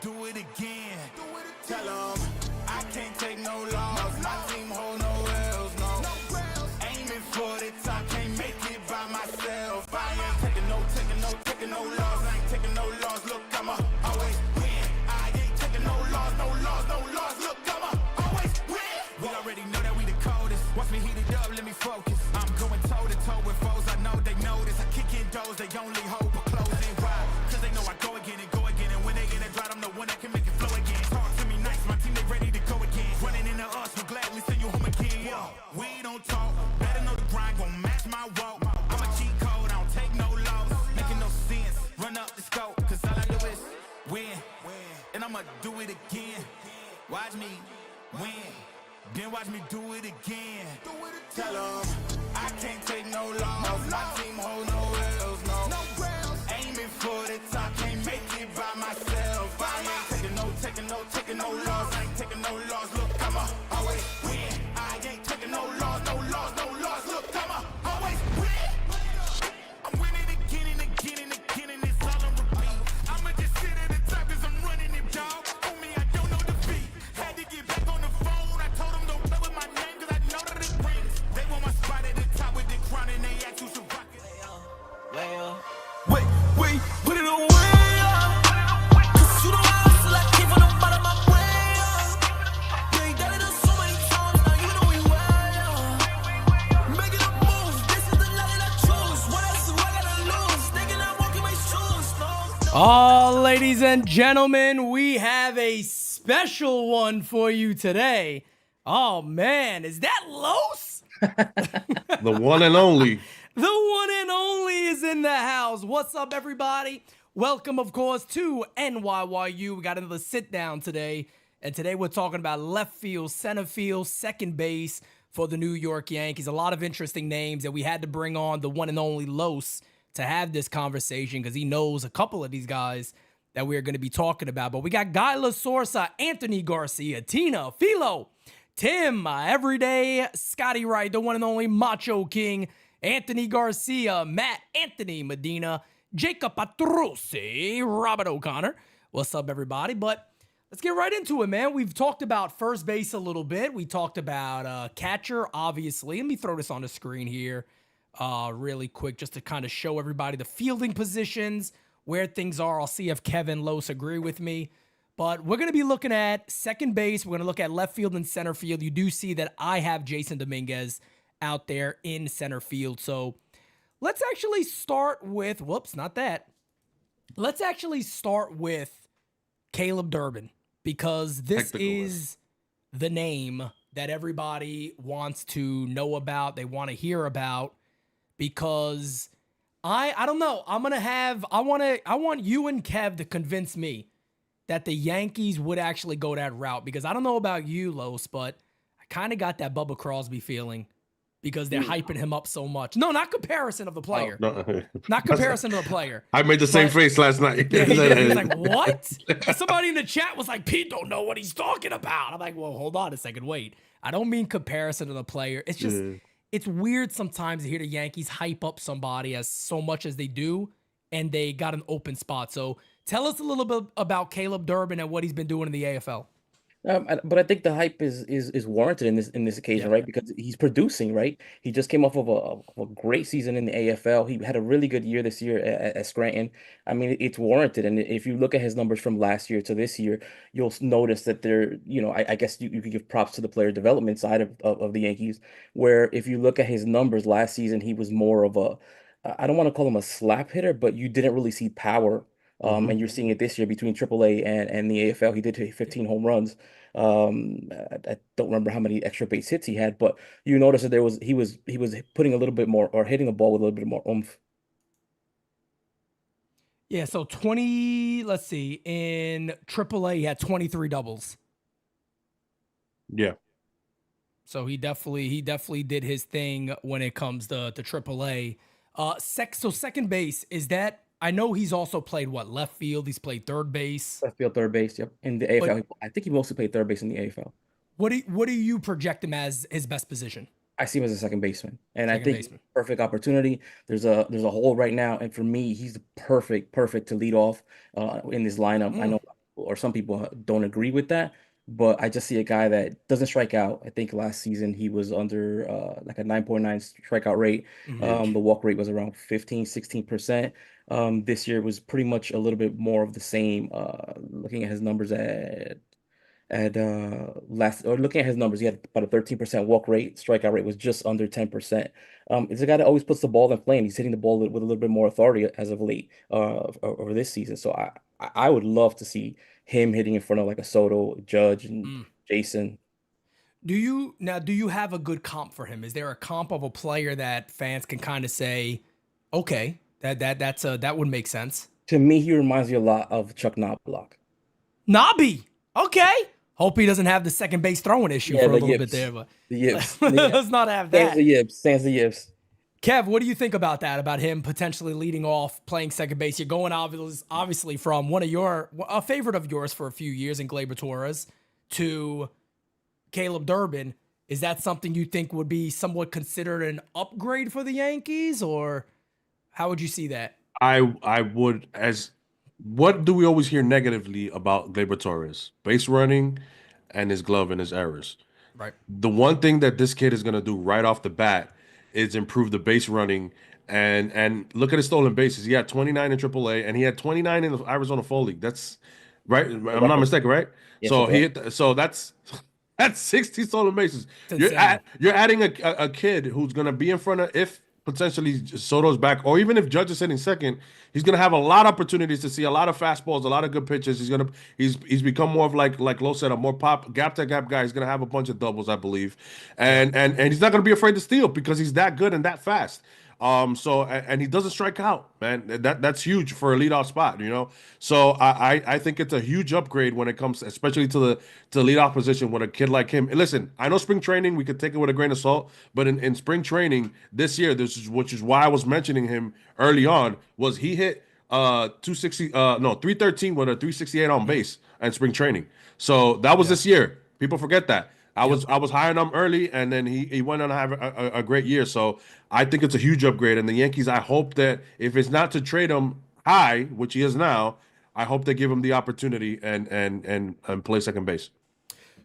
do it again. Tell them I can't take no loss. My team hold no L's, no. Aiming for the top, can't make it by myself. I ain't taking no loss. I ain't taking no loss. Look, I'ma always win. I ain't taking no loss. Look, I'ma always win. We already know that we the coldest. Watch me heat it up, let me focus. I'm going toe to toe with foes. I know they notice. I kick in doors, they only hope for closing. Why? Cause they know I go again. And when they get it right, I'm the one that can make it flow again. Talk to me nice, my team, they ready to go again. Running into us, we'll gladly send you home again. Yo, we don't talk, better know the grind, gon' match my walk. I'm a cheat code, I don't take no loss. Making no sense, run up the scope. Cause all I do is win, and I'ma do it again. Watch me win, then watch me do it again. Tell them I can't take no loss. My team hold no L's, no. Aiming for the top, can't make it by myself. I ain't taking no loss. I ain't taking no loss. Look, I'ma always win. I ain't taking no loss. Look, I'ma always win. I'm winning again and it's all on repeat. I'ma just sit at the top cause I'm running it, dog. On me, I don't know defeat. Had to get back on the phone. I told them don't play with my name cause I know that it rings. They want my spot at the top with the crown and they ask who should rock it. Wait, put it away. Cause you know I hustle, I came from the bottom of my way. Yeah, you done it so many times, now you know we well. Making a move, this is the life that I choose. What else do I gotta lose? Thinking I'm walking my shoes, no. Oh, ladies and gentlemen, we have a special one for you today. Oh, man, is that Los? The one and only. The one and only is in the house. What's up, everybody? Welcome, of course, to NYYU. We got another sit down today. And today we're talking about left field, center field, second base for the New York Yankees. A lot of interesting names, and we had to bring on the one and only Los to have this conversation because he knows a couple of these guys that we're going to be talking about. But we got Guy Lasorsa, Anthony Garcia, Tina, Philo, Tim, my everyday Scotty Wright, the one and only Macho King, Anthony Garcia, Matt, Anthony Medina, Jacob Patrucci, Robert O'Connor. What's up, everybody? But let's get right into it, man. We've talked about first base a little bit. We talked about catcher, obviously. Let me throw this on the screen here really quick just to kind of show everybody the fielding positions, where things are. I'll see if Kevin Los agree with me. But we're going to be looking at second base. We're going to look at left field and center field. You do see that I have Jason Dominguez out there in center field. So let's actually start with, Let's actually start with Caleb Durbin because this is the name that everybody wants to know about. They want to hear about because I don't know. I want you and Kev to convince me that the Yankees would actually go that route because I don't know about you, Los, but I kind of got that Bubba Crosby feeling because they're hyping him up so much. No, not comparison of the player. Oh, no. Not comparison of the player. I made the same face last night. Yeah, he was like, what? And somebody in the chat was like, Pete don't know what he's talking about. I'm like, well, hold on a second. Wait. I don't mean comparison of the player. It's just, it's weird sometimes to hear the Yankees hype up somebody as so much as they do, and they got an open spot. So tell us a little bit about Caleb Durbin and what he's been doing in the AFL. But I think the hype is warranted in this occasion, right? Because he's producing, right? He just came off of a great season in the AFL. He had a really good year this year at Scranton. I mean, it's warranted. And if you look at his numbers from last year to this year, you'll notice that they're, I guess you could give props to the player development side of the Yankees, where if you look at his numbers last season, he was more of I don't want to call him a slap hitter, but you didn't really see power. And you're seeing it this year between AAA and the AFL. He did hit 15 home runs. I don't remember how many extra base hits he had, but you notice that he was putting a little bit more or hitting a ball with a little bit more oomph. Yeah, so let's see, in AAA he had 23 doubles. Yeah. So he definitely did his thing when it comes to AAA. So second base, is that, I know he's also played left field. He's played third base. Left field, third base. Yep. In the AFL, I think he mostly played third base in the AFL. What do you project him as his best position? I see him as a second baseman, and I think perfect opportunity. There's a hole right now, and for me, he's perfect to lead off in this lineup. I know or some people don't agree with that. But I just see a guy that doesn't strike out. I think last season he was under like a 9.9 strikeout rate. Huge. The walk rate was around 15, 16%. This year was pretty much a little bit more of the same. Looking at his numbers at last or looking at his numbers, he had about a 13% walk rate. Strikeout rate was just under 10%. It's a guy that always puts the ball in play, and he's hitting the ball with a little bit more authority as of late over this season. So I would love to see him hitting in front of like a Soto, Judge, and Mm. Jason. Do you have a good comp for him? Is there a comp of a player that fans can kind of say, okay, that would make sense? To me, he reminds me a lot of Chuck Knobloch. Nobby. Okay. Hope he doesn't have the second base throwing issue Yeah, for a the little bit yips, there, but the yips. Yeah. let's not have Stands that. the yips, stands the yips. Kev, what do you think about that? About him potentially leading off, playing second base? You're going obviously from a favorite of yours for a few years in Gleyber Torres to Caleb Durbin. Is that something you think would be somewhat considered an upgrade for the Yankees, or how would you see that? I would as what do we always hear negatively about Gleyber Torres? Base running and his glove and his errors. Right. The one thing that this kid is gonna do right off the bat is improve the base running and look at his stolen bases. He had 29 in AAA and he had 29 in the Arizona Fall League. That's right. I'm A not record. mistaken, right? Yes, So that's right. so that's 60 stolen bases. It's insane. You're adding a kid who's gonna be in front of if potentially Soto's back, or even if Judge is sitting second, he's gonna have a lot of opportunities to see a lot of fastballs, a lot of good pitches. He's become more of like Lo said, a more pop gap to gap guy. He's gonna have a bunch of doubles, I believe, Yeah. and he's not gonna be afraid to steal because he's that good and that fast. And he doesn't strike out, man. That's huge for a leadoff spot, you know. So I think it's a huge upgrade when it comes, especially to the leadoff position with a kid like him. And listen, I know spring training we could take it with a grain of salt, but in spring training this year, which is why I was mentioning him early on, was he hit 260 no 313 with a 368 on base in spring training. So that was Yeah. this year. People forget that. Yep. I was high on him early, and then he went on to have a great year. So I think it's a huge upgrade. And the Yankees, I hope that if it's not to trade him high, which he is now, I hope they give him the opportunity and play second base.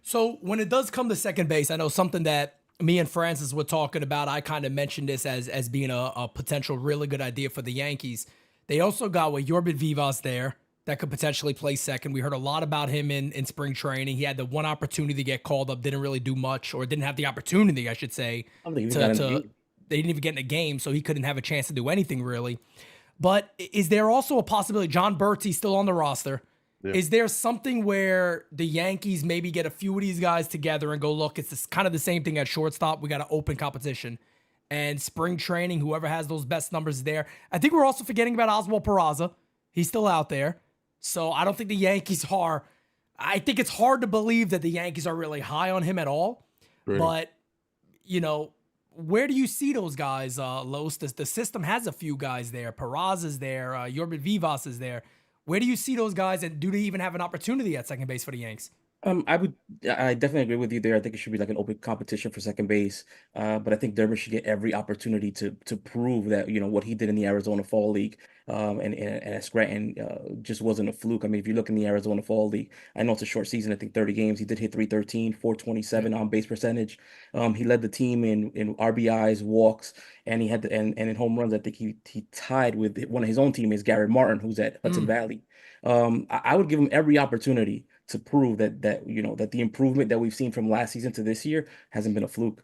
So when it does come to second base, I know something that me and Francis were talking about. I kind of mentioned this as being a potential really good idea for the Yankees. They also got with Yorbit Vivas there that could potentially play second. We heard a lot about him in spring training. He had the one opportunity to get called up, didn't really do much, or didn't have the opportunity, I should say. I don't think he got in the game. They didn't even get in a game, so he couldn't have a chance to do anything really. But is there also a possibility? John Bertie's still on the roster. Yeah. Is there something where the Yankees maybe get a few of these guys together and go, look, it's kind of the same thing at shortstop. We got an open competition. And spring training, whoever has those best numbers there. I think we're also forgetting about Oswald Peraza. He's still out there. So I don't think the Yankees are. I think it's hard to believe that the Yankees are really high on him at all. Really. But, you know, where do you see those guys, Los? The system has a few guys there. Peraza's there. Yorbit Vivas is there. Where do you see those guys, and do they even have an opportunity at second base for the Yanks? I definitely agree with you there. I think it should be like an open competition for second base. But I think Durbin should get every opportunity to prove that, you know, what he did in the Arizona Fall League, and at Scranton, just wasn't a fluke. I mean, if you look in the Arizona Fall League, I know it's a short season, I think 30 games. He did hit 313, 427 on base percentage. He led the team in RBIs, walks, and he had and in home runs. I think he tied with one of his own teammates, Garrett Martin, who's at Hudson Valley. I would give him every opportunity to prove that you know that the improvement that we've seen from last season to this year hasn't been a fluke.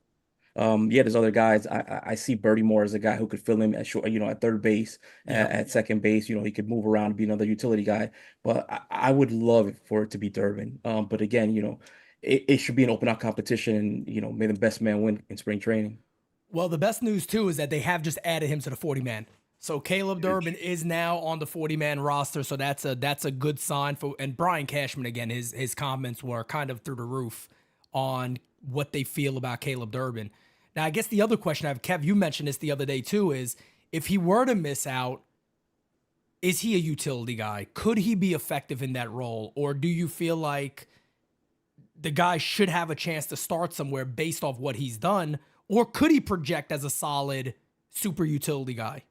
Yeah, there's other guys. I see Bertie Moore as a guy who could fill in at short, you know, at third base, at second base. You know, he could move around and be another utility guy. But I would love it for it to be Durbin. But again, you know, it should be an open out competition. And, you know, may the best man win in spring training. Well, the best news, too, is that they have just added him to the 40-man. So Caleb Durbin is now on the 40-man roster, so that's a good sign for. And Brian Cashman, again, his comments were kind of through the roof on what they feel about Caleb Durbin. Now, I guess the other question I have, Kev, you mentioned this the other day too, is if he were to miss out, is he a utility guy? Could he be effective in that role, or do you feel like the guy should have a chance to start somewhere based off what he's done, or could he project as a solid super utility guy?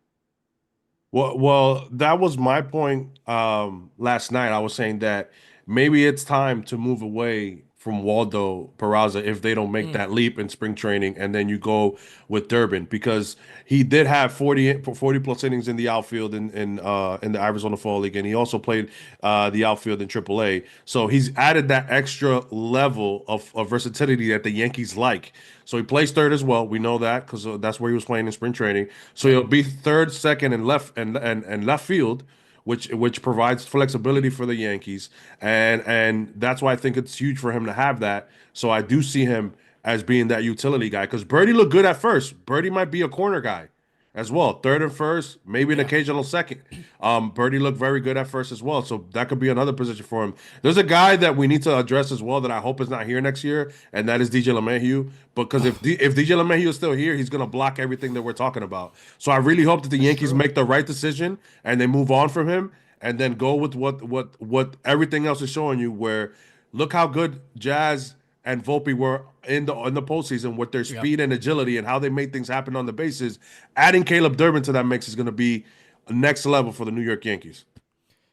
Well, that was my point last night. I was saying that maybe it's time to move away from Waldo Peraza if they don't make that leap in spring training, and then you go with Durbin because he did have 40 plus innings in the outfield in the Arizona Fall League, and he also played the outfield in AAA. So he's added that extra level of versatility that the Yankees like. So he plays third as well. We know that because that's where he was playing in spring training. So he'll be third, second, and left field, which provides flexibility for the Yankees, and that's why I think it's huge for him to have that. So I do see him as being that utility guy because Birdie looked good at first. Birdie might be a corner guy as well, third and first, maybe an occasional second. Birdie looked very good at first as well, so that could be another position for him. There's a guy that we need to address as well that I hope is not here next year, and that is DJ LeMahieu. Because if DJ LeMahieu is still here, he's gonna block everything that we're talking about. So I really hope that the Yankees make the right decision and they move on from him and then go with what everything else is showing you. Where look how good Jazz and Volpe were in the postseason with their speed and agility and how they made things happen on the bases. Adding Caleb Durbin to that mix is going to be next level for the New York Yankees.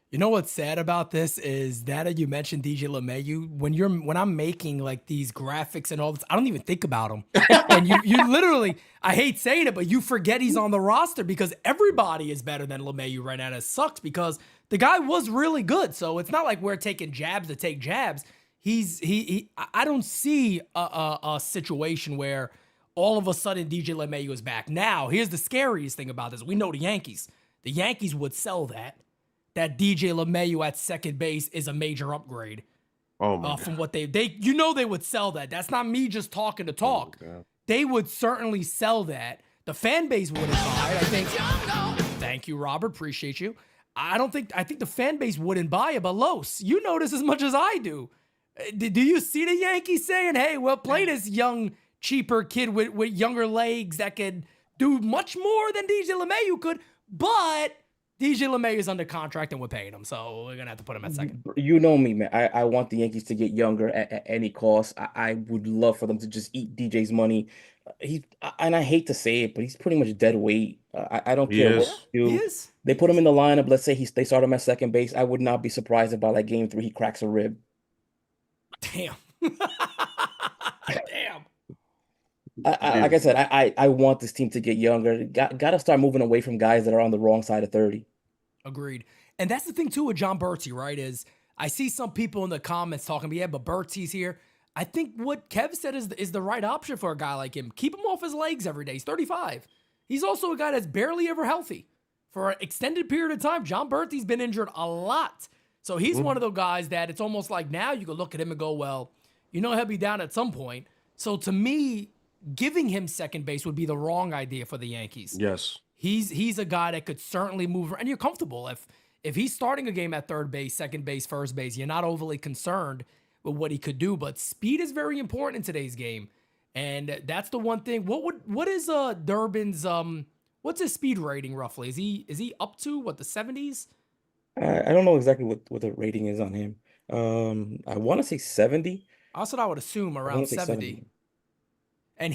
You know what's sad about this is that you mentioned DJ LeMahieu. When I'm making like these graphics and all this, I don't even think about him. And you literally, I hate saying it, but you forget he's on the roster because everybody is better than LeMahieu right now. And it sucks because the guy was really good. So it's not like we're taking jabs to take jabs. I don't see a situation where all of a sudden DJ LeMahieu is back. Now, here's the scariest thing about this. We know the Yankees. The Yankees would sell that DJ LeMahieu at second base is a major upgrade. From what they would sell that. That's not me just talking to talk. They would certainly sell that. The fan base wouldn't buy it. I think. Thank you, Robert. Appreciate you. I think the fan base wouldn't buy it, but Los, you know this as much as I do. Do you see the Yankees saying, hey, well, play this young, cheaper kid with younger legs that could do much more than DJ LeMahieu could, but DJ LeMahieu is under contract and we're paying him, so we're going to have to put him at second. You know me, man. I want the Yankees to get younger at any cost. I would love for them to just eat DJ's money. And I hate to say it, but he's pretty much dead weight. I don't care what they do. He is. They put him in the lineup. Let's say they start him at second base. I would not be surprised if by like game 3 he cracks a rib. Damn. Damn. Like I said, I want this team to get younger. Got to start moving away from guys that are on the wrong side of 30. Agreed. And that's the thing, too, with John Berti, right, is I see some people in the comments talking, yeah, but Berti's here. I think what Kev said is the right option for a guy like him. Keep him off his legs every day. He's 35. He's also a guy that's barely ever healthy. For an extended period of time, John Berti's been injured a lot. So he's one of those guys that it's almost like now you can look at him and go, well, you know he'll be down at some point. So to me, giving him second base would be the wrong idea for the Yankees. Yes. He's a guy that could certainly move, and you're comfortable. If he's starting a game at third base, second base, first base, you're not overly concerned with what he could do. But speed is very important in today's game, and that's the one thing. What is Durbin's what's his speed rating roughly? Is he up to the 70s? I don't know exactly what the rating is on him. I want to say 70. That's what I would assume, around 70. And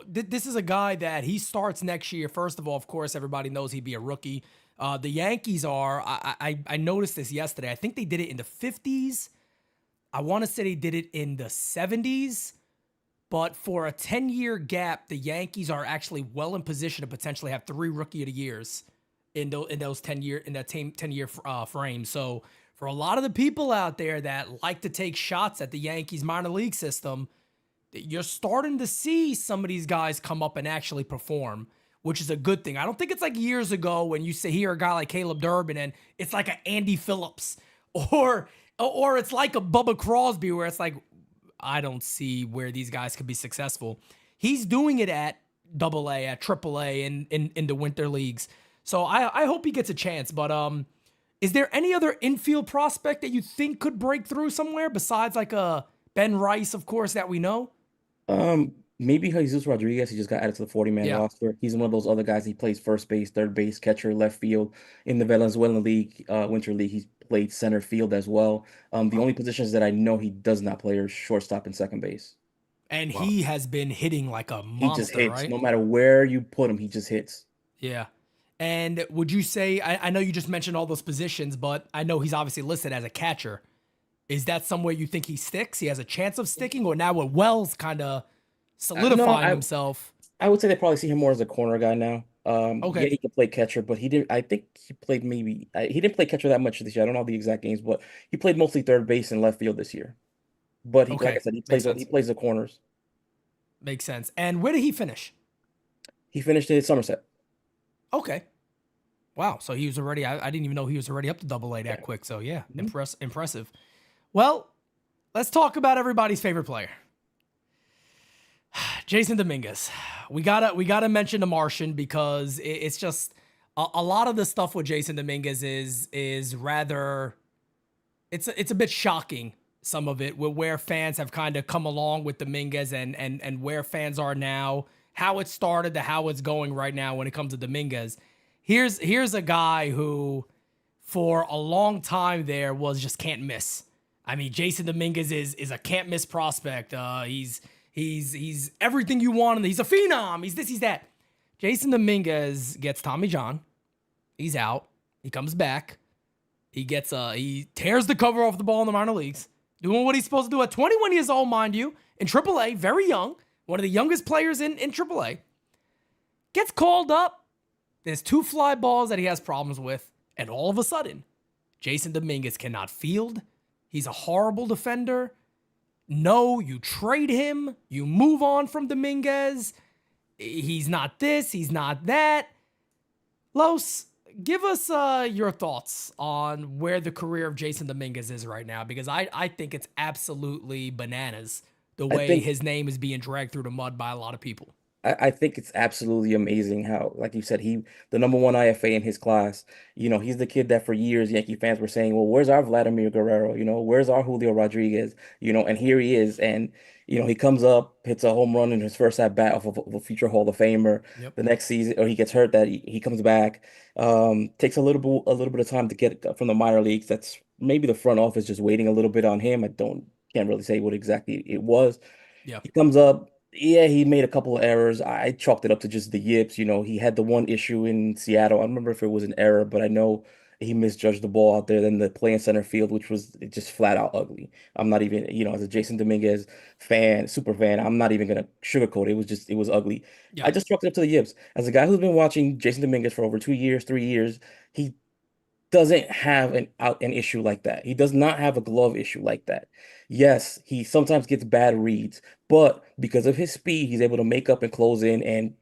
this is a guy that he starts next year. First of all, of course, everybody knows he'd be a rookie. The Yankees are, I noticed this yesterday. I think they did it in the 50s. I want to say they did it in the 70s. But for a 10-year gap, the Yankees are actually well in position to potentially have 3 Rookie of the Years in those 10-year frame. So for a lot of the people out there that like to take shots at the Yankees minor league system, you're starting to see some of these guys come up and actually perform, which is a good thing. I don't think it's like years ago when you hear a guy like Caleb Durbin and it's like an Andy Phillips or it's like a Bubba Crosby where it's like, I don't see where these guys could be successful. He's doing it at AA, at AAA, in the winter leagues. So I hope he gets a chance. But is there any other infield prospect that you think could break through somewhere besides like a Ben Rice, of course, that we know? Maybe Jesus Rodriguez. He just got added to the 40-man roster. He's one of those other guys. He plays first base, third base, catcher, left field. In the Venezuelan League, Winter League, he's played center field as well. The only positions that I know he does not play are shortstop and second base. And he has been hitting like a monster, he just hits. right? No matter where you put him, he just hits. Yeah. And would you say, I know you just mentioned all those positions, but I know he's obviously listed as a catcher. Is that somewhere you think he sticks? He has a chance of sticking, or now with Wells kind of No, solidifying himself? I would say they probably see him more as a corner guy now. Okay, Yeah, he can play catcher, but he didn't. I think he played maybe he didn't play catcher that much this year. I don't know the exact games, but he played mostly third base and left field this year. But he, like I okay, said, makes he sense. plays the corners. Makes sense. And where did he finish? He finished in Somerset. Okay. Wow. So he was already. I didn't even know he was already up to Double A that Yeah. quick. So yeah, Mhm. impressive. Well, let's talk about everybody's favorite player, Jason Dominguez. We gotta mention the Martian because it's just a lot of the stuff with Jason Dominguez is rather. It's a bit shocking. Some of it with where fans have kind of come along with Dominguez and where fans are now, how it started to how it's going right now when it comes to Dominguez. Here's a guy who for a long time there was just can't miss. I mean, Jason Dominguez is a can't miss prospect. He's everything you want, and he's a phenom. He's this, he's that. Jason Dominguez gets Tommy John. He's out. He comes back. He tears the cover off the ball in the minor leagues, doing what he's supposed to do at 21 years old, mind you, in AAA, very young, one of the youngest players in AAA. Gets called up. There's 2 fly balls that he has problems with, and all of a sudden, Jason Dominguez cannot field. He's a horrible defender. No, you trade him. You move on from Dominguez. He's not this. He's not that. Los, give us your thoughts on where the career of Jason Dominguez is right now, because I think it's absolutely bananas the I way think his name is being dragged through the mud by a lot of people. I think it's absolutely amazing how, like you said, the number one IFA in his class. He's the kid that for years Yankee fans were saying, "Well, where's our Vladimir Guerrero? Where's our Julio Rodriguez? And here he is, and he comes up, hits a home run in his first at bat of a future Hall of Famer. Yep. The next season, or he gets hurt, that he comes back. Takes a little bit of time to get from the minor leagues. That's maybe the front office just waiting a little bit on him. Can't really say what exactly it was. Yeah. He comes up. Yeah, he made a couple of errors. I chalked it up to just the yips. He had the one issue in Seattle. I don't remember if it was an error, but I know he misjudged the ball out there. Then the play in center field, which was just flat out ugly. I'm not even, as a Jason Dominguez fan, super fan, I'm not even gonna sugarcoat it. It was ugly. Yeah. I just chalked it up to the yips. As a guy who's been watching Jason Dominguez for over 2 years, 3 years, he doesn't have an issue like that. He does not have a glove issue like that. Yes, he sometimes gets bad reads, but because of his speed, he's able to make up and close in and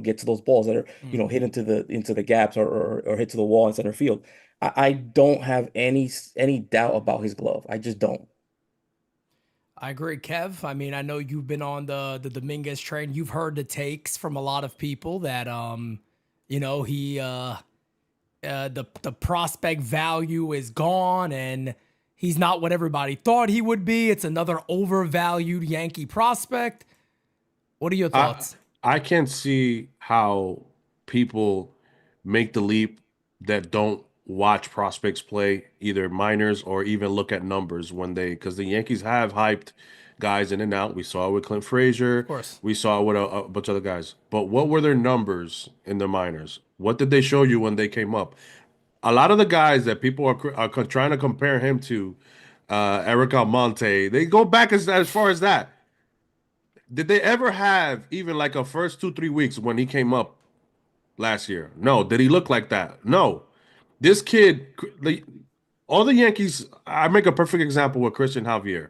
get to those balls that are hit into the gaps or hit to the wall in center field. I don't have any doubt about his glove. I just don't. I agree, Kev. I mean, I know you've been on the Dominguez train. You've heard the takes from a lot of people that he the prospect value is gone and he's not what everybody thought he would be. It's another overvalued Yankee prospect. What are your thoughts? I can't see how people make the leap that don't watch prospects play, either minors or even look at numbers because the Yankees have hyped guys in and out. We saw it with Clint Frazier. Of course. We saw it with a bunch of other guys. But what were their numbers in the minors? What did they show you when they came up? A lot of the guys that people are trying to compare him to, Eric Almonte, they go back as far as that. Did they ever have even like a first 2-3 weeks when he came up last year? No. Did he look like that? No. This kid, all the Yankees, I make a perfect example with Christian Javier.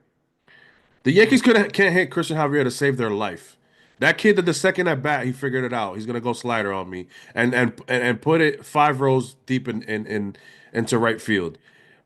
The Yankees can't hit Christian Javier to save their life. That kid at the second at bat, he figured it out. He's gonna go slider on me and put it 5 rows deep into right field.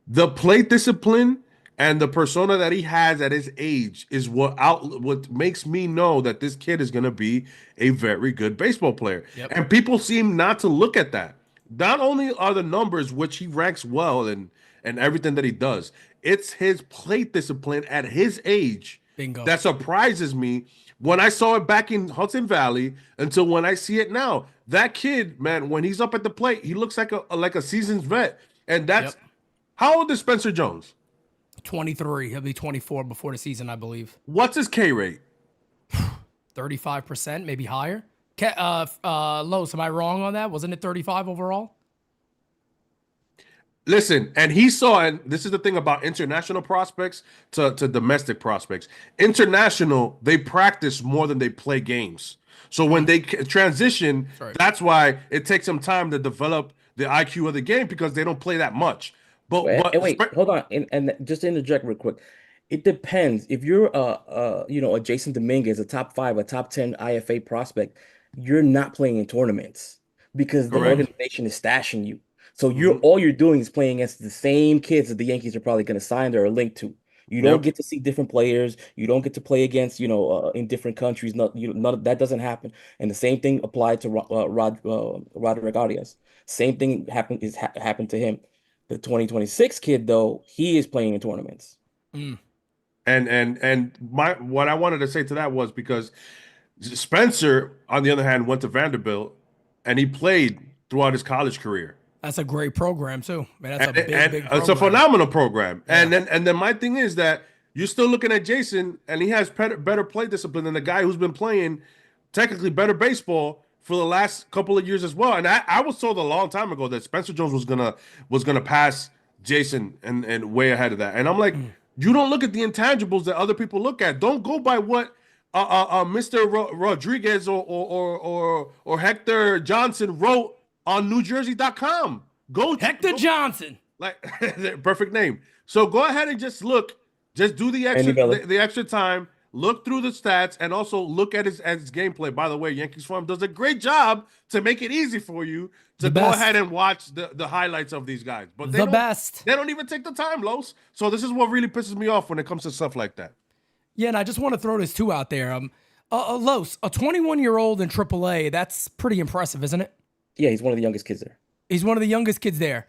The plate discipline and the persona that he has at his age is what makes me know that this kid is gonna be a very good baseball player. Yep. And people seem not to look at that. Not only are the numbers, which he ranks well and everything that he does, it's his plate discipline at his age Bingo. that surprises me when I saw it back in Hudson Valley until when I see it now. That kid, man, when he's up at the plate, he looks like a seasoned vet. And that's how old is Spencer Jones? 23. He'll be 24 before the season, I believe. What's his K rate? 35%, maybe higher. Los, am I wrong on that? Wasn't it 35 overall? Listen, and he saw, and this is the thing about international prospects to domestic prospects. International, they practice more than they play games. So when they transition, Sorry. that's why it takes them time to develop the IQ of the game because they don't play that much. But And wait, hold on, and just to interject real quick, it depends. If you're a Jason Dominguez, a top five, a top 10 IFA prospect, you're not playing in tournaments because the Correct. organization is stashing you. So Mhm. all you're doing is playing against the same kids that the Yankees are probably going to sign or link to. You don't Yep. get to see different players. You don't get to play against, in different countries. None of that doesn't happen. And the same thing applied to Roderick Arias. Same thing happened to him. The 2026 kid, though, he is playing in tournaments. Mm. And my what I wanted to say to that was because Spencer, on the other hand, went to Vanderbilt and he played throughout his college career. That's a great program too. Man, that's a And big it's a program. phenomenal program. Yeah. And then my thing is that you're still looking at Jason, and he has better play discipline than the guy who's been playing technically better baseball for the last couple of years as well. And I was told a long time ago that Spencer Jones was gonna pass Jason and way ahead of that. And I'm like, you don't look at the intangibles that other people look at. Don't go by what Mr. Rodriguez or Hector Johnson wrote on NewJersey.com. Hector Johnson. Like perfect name. So go ahead and just look, just do the Andy Miller. the extra time, look through the stats, and also look at his gameplay. By the way, Yankees Farm does a great job to make it easy for you to go ahead and watch the highlights of these guys. But they don't even take the time, Los. So this is what really pisses me off when it comes to stuff like that. Yeah, and I just want to throw this too out there. Los, a 21-year-old in AAA, that's pretty impressive, isn't it? Yeah, he's one of the youngest kids there. He's one of the youngest kids there.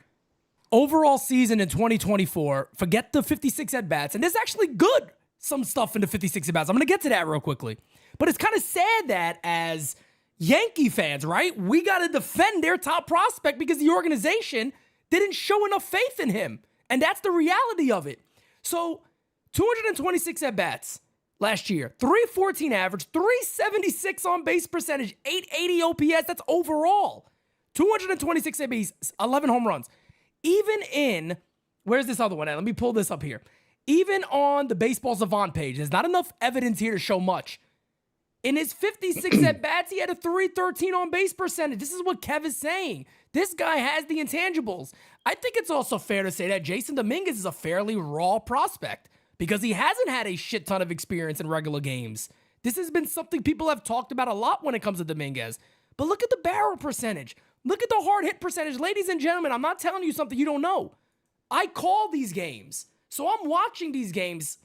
Overall season in 2024, forget the 56 at-bats, and there's actually good some stuff in the 56 at-bats. I'm going to get to that real quickly. But it's kind of sad that as Yankee fans, right, we got to defend their top prospect because the organization didn't show enough faith in him. And that's the reality of it. So 226 at-bats last year, 314 average, 376 on base percentage, 880 OPS. That's overall. 226 at-bats, 11 home runs. Even in, where's this other one at? Let me pull this up here. Even on the Baseball Savant page, there's not enough evidence here to show much. In his 56 at-bats, he had a 313 on base percentage. This is what Kev is saying. This guy has the intangibles. I think it's also fair to say that Jason Dominguez is a fairly raw prospect because he hasn't had a shit ton of experience in regular games. This has been something people have talked about a lot when it comes to Dominguez. But look at the barrel percentage. Look at the hard hit percentage. Ladies and gentlemen, I'm not telling you something you don't know. I call these games. So I'm watching these games.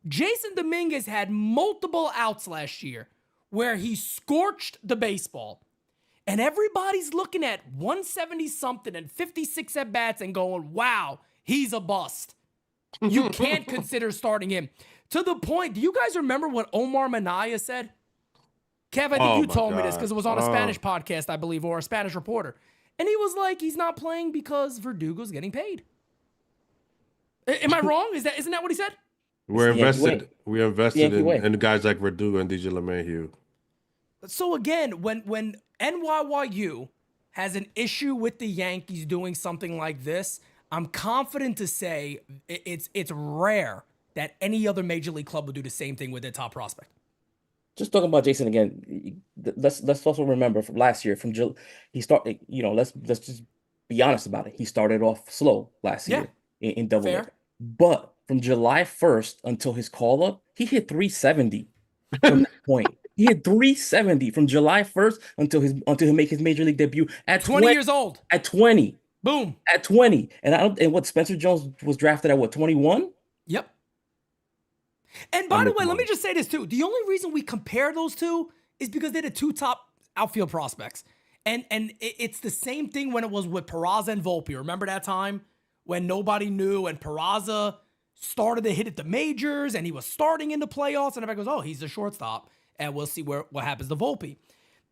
Jason Dominguez had multiple outs last year where he scorched the baseball. And everybody's looking at 170 something and 56 at bats and going, wow, he's a bust. You can't consider starting him. To the point, do you guys remember what Omar Minaya said? Kev, I think you told me this because it was on a Spanish podcast, I believe, or a Spanish reporter. And he was like, he's not playing because Verdugo's getting paid. Am I wrong? Isn't that what he said? We're invested in guys like Verdugo and DJ LeMahieu. So again, when NYYU has an issue with the Yankees doing something like this, I'm confident to say it's rare that any other major league club would do the same thing with their top prospect. Just talking about Jason again, let's also remember from last year, he started, let's just be honest about it. He started off slow last year in Double A. But from July 1st until his call up, he hit 370 from that point. He hit 370 from July 1st until he make his major league debut at 20 years old. At 20. Boom. At 20. And what Spencer Jones was drafted at 21? Yep. And by the way, let me just say this too. The only reason we compare those two is because they're the two top outfield prospects. And it's the same thing when it was with Peraza and Volpe. Remember that time when nobody knew and Peraza started to hit at the majors and he was starting in the playoffs and everybody goes, oh, he's the shortstop. And we'll see what happens to Volpe.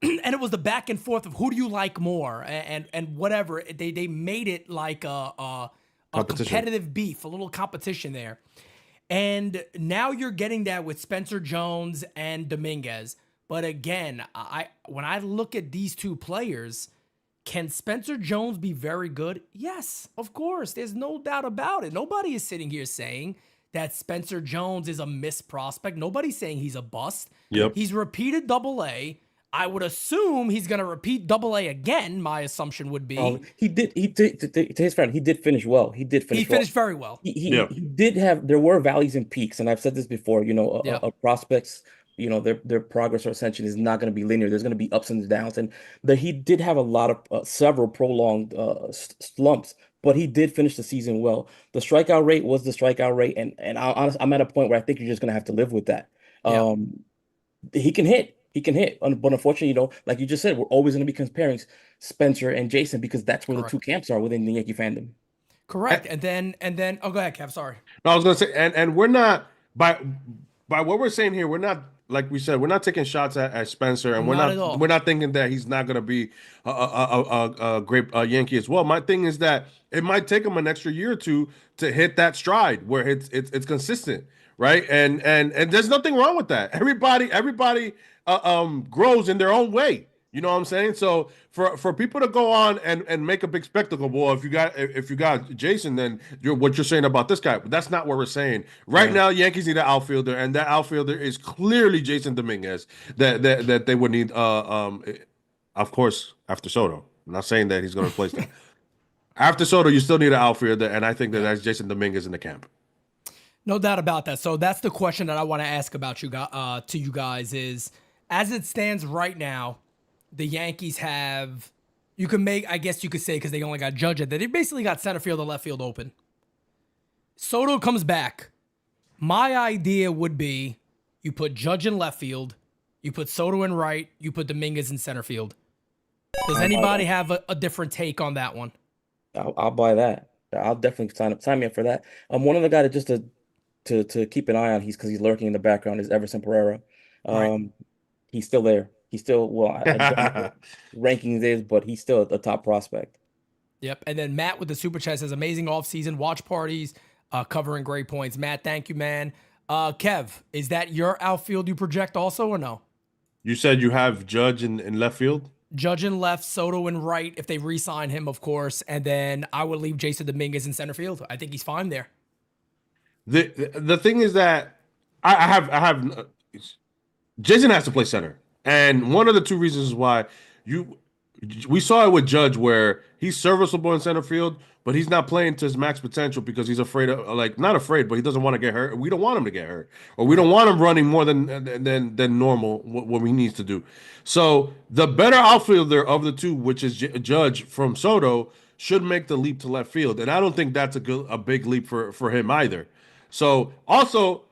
And it was the back and forth of who do you like more and whatever. They made it like a competitive beef, a little competition there. And now you're getting that with Spencer Jones and Dominguez. But again, when I look at these two players, Can Spencer Jones be very good? Yes, of course. There's no doubt about it. Nobody is sitting here saying that Spencer Jones is a missed prospect. Nobody's saying he's a bust. Yep. He's repeated double A. I would assume he's going to repeat double A again. My assumption would be. He did. To his friend, he did finish well. He did finish. He finished very well. He did have. There were valleys and peaks, and I've said this before. A prospects, their progress or ascension is not going to be linear. There's going to be ups and downs, and he did have a lot of several prolonged slumps, but he did finish the season well. The strikeout rate was the strikeout rate, and I'm at a point where I think you're just going to have to live with that. He can hit. He can hit, but unfortunately, like you just said, we're always going to be comparing Spencer and Jason because that's where the two camps are within the Yankee fandom. Correct. And then, oh, go ahead, Kev. Sorry. No, I was going to say, and we're not by what we're saying here. We're not, like we said, we're not taking shots at Spencer, and we're not thinking that he's not going to be a great Yankee as well. My thing is that it might take him an extra year or two to hit that stride where it's consistent, right? And there's nothing wrong with that. Everybody grows in their own way. You know what I'm saying? So for people to go on and make a big spectacle, well, if you got Jason, then what you're saying about this guy, but that's not what we're saying. Right now, Yankees need an outfielder, and that outfielder is clearly Jason Dominguez. That they would need, of course, after Soto. I'm not saying that he's going to replace that. After Soto, you still need an outfielder, and I think that's Jason Dominguez in the camp. No doubt about that. So that's the question that I want to ask about to you guys is, as it stands right now, the Yankees have, I guess you could say, because they only got Judge at that, they basically got center field and left field open. Soto comes back. My idea would be you put Judge in left field, you put Soto in right, you put Dominguez in center field. Does anybody have a different take on that one? I'll buy that. I'll definitely sign me up for that. One of the guys just to keep an eye on, because he's lurking in the background, is Everson Pereira. He's still there. He's still, I don't know what rankings is, but he's still a top prospect. Yep. And then Matt with the super chat says, amazing offseason watch parties, covering great points. Matt, thank you, man. Kev, is that your outfield you project also or no? You said you have Judge in left field? Judge in left, Soto in right, if they re-sign him, of course. And then I would leave Jason Dominguez in center field. I think he's fine there. The thing is that I have Jason has to play center. And one of the two reasons why we saw it with Judge, where he's serviceable in center field, but he's not playing to his max potential because he's afraid of, not afraid, but he doesn't want to get hurt. We don't want him to get hurt, or we don't want him running more than normal what he needs to do. So the better outfielder of the two, which is Judge from Soto, should make the leap to left field, and I don't think that's a big leap for him either. So also,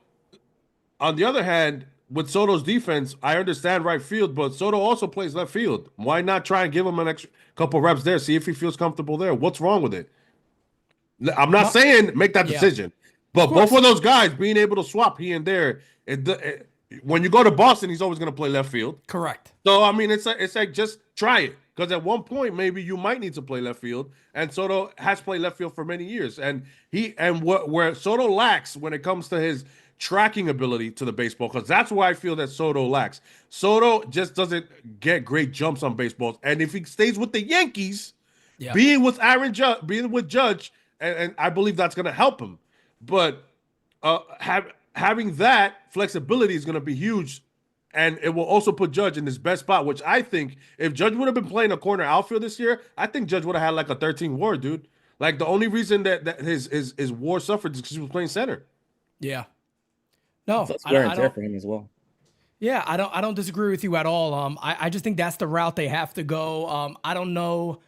on the other hand, with Soto's defense, I understand right field, but Soto also plays left field. Why not try and give him an extra couple reps there, see if he feels comfortable there? What's wrong with it? I'm not saying make that decision, but both of those guys being able to swap here and there, when you go to Boston, he's always going to play left field. Correct. So, I mean, it's like just try it, because at one point, maybe you might need to play left field, and Soto has played left field for many years, and where Soto lacks when it comes to his tracking ability to the baseball, because that's where I feel that Soto lacks. Soto just doesn't get great jumps on baseballs, and if he stays with the Yankees, being with Judge, and I believe that's going to help him. But having that flexibility is going to be huge, and it will also put Judge in his best spot, which I think if Judge would have been playing a corner outfield this year, I think Judge would have had like a 13 WAR, dude. Like, the only reason that his WAR suffered is because he was playing center. Yeah. No, that's wear and tear for him as well. Yeah, I don't disagree with you at all. I just think that's the route they have to go. I don't know,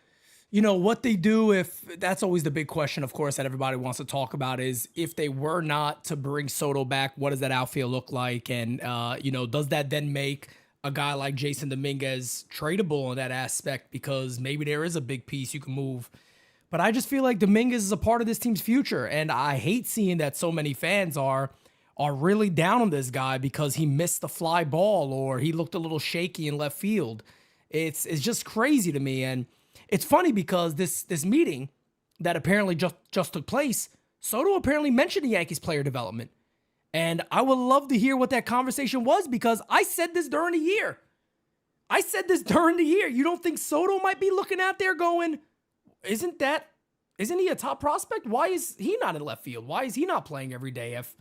what they do if that's always the big question, of course, that everybody wants to talk about is if they were not to bring Soto back, what does that outfield look like? And, does that then make a guy like Jason Dominguez tradable in that aspect? Because maybe there is a big piece you can move. But I just feel like Dominguez is a part of this team's future. And I hate seeing that so many fans are really down on this guy because he missed the fly ball or he looked a little shaky in left field. It's just crazy to me. And it's funny because this meeting that apparently just took place, Soto apparently mentioned the Yankees player development. And I would love to hear what that conversation was, because I said this during the year. I said this during the year. You don't think Soto might be looking out there going, isn't he a top prospect? Why is he not in left field? Why is he not playing every day? If,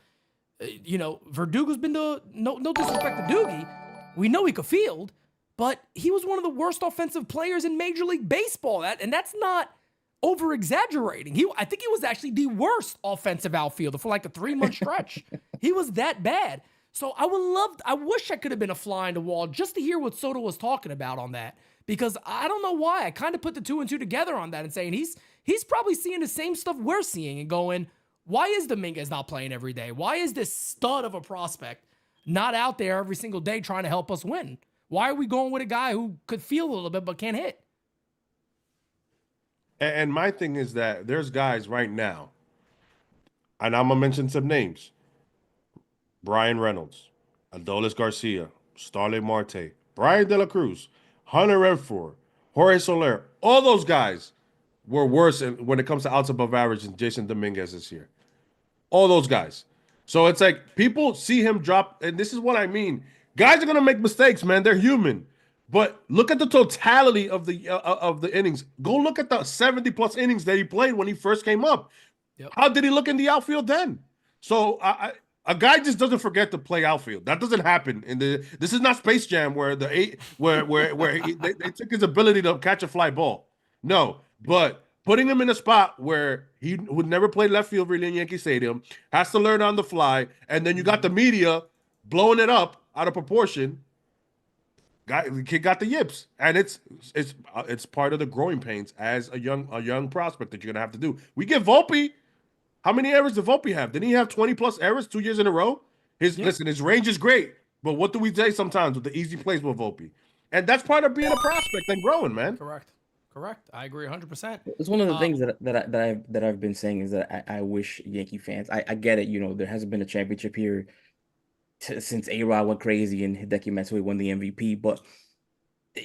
Verdugo's been no disrespect to Doogie. We know he could field, but he was one of the worst offensive players in Major League Baseball. And that's not over-exaggerating. I think he was actually the worst offensive outfielder for like a 3-month stretch. He was that bad. So I wish I could have been a fly on the wall just to hear what Soto was talking about on that. Because I don't know why. I kind of put the 2 and 2 together on that and saying he's probably seeing the same stuff we're seeing and going, why is Dominguez not playing every day? Why is this stud of a prospect not out there every single day trying to help us win? Why are we going with a guy who could feel a little bit but can't hit? And my thing is that there's guys right now, and I'm going to mention some names. Brian Reynolds, Adolis Garcia, Starling Marte, Brian De La Cruz, Hunter Renfroe, Jorge Soler. All those guys were worse when it comes to outs above average than Jason Dominguez this year. All those guys. So it's like people see him drop, and this is what I mean. Guys are going to make mistakes, man. They're human. But look at the totality of the innings. Go look at the 70-plus innings that he played when he first came up. Yep. How did he look in the outfield then? So a guy just doesn't forget to play outfield. That doesn't happen. This is not Space Jam where they took his ability to catch a fly ball. No, but putting him in a spot where he would never play left field really in Yankee Stadium, has to learn on the fly, and then you got the media blowing it up out of proportion. The kid got the yips, and it's part of the growing pains as a young prospect that you're gonna have to do. We give Volpe. How many errors did Volpe have? Didn't he have 20+ errors 2 years in a row? Listen, his range is great, but what do we say sometimes with the easy plays with Volpe? And that's part of being a prospect and growing, man. Correct. I agree 100%. It's one of the things that I've been saying is that I wish Yankee fans. I get it. There hasn't been a championship here since A-Rod went crazy and Hideki Matsui won the MVP, but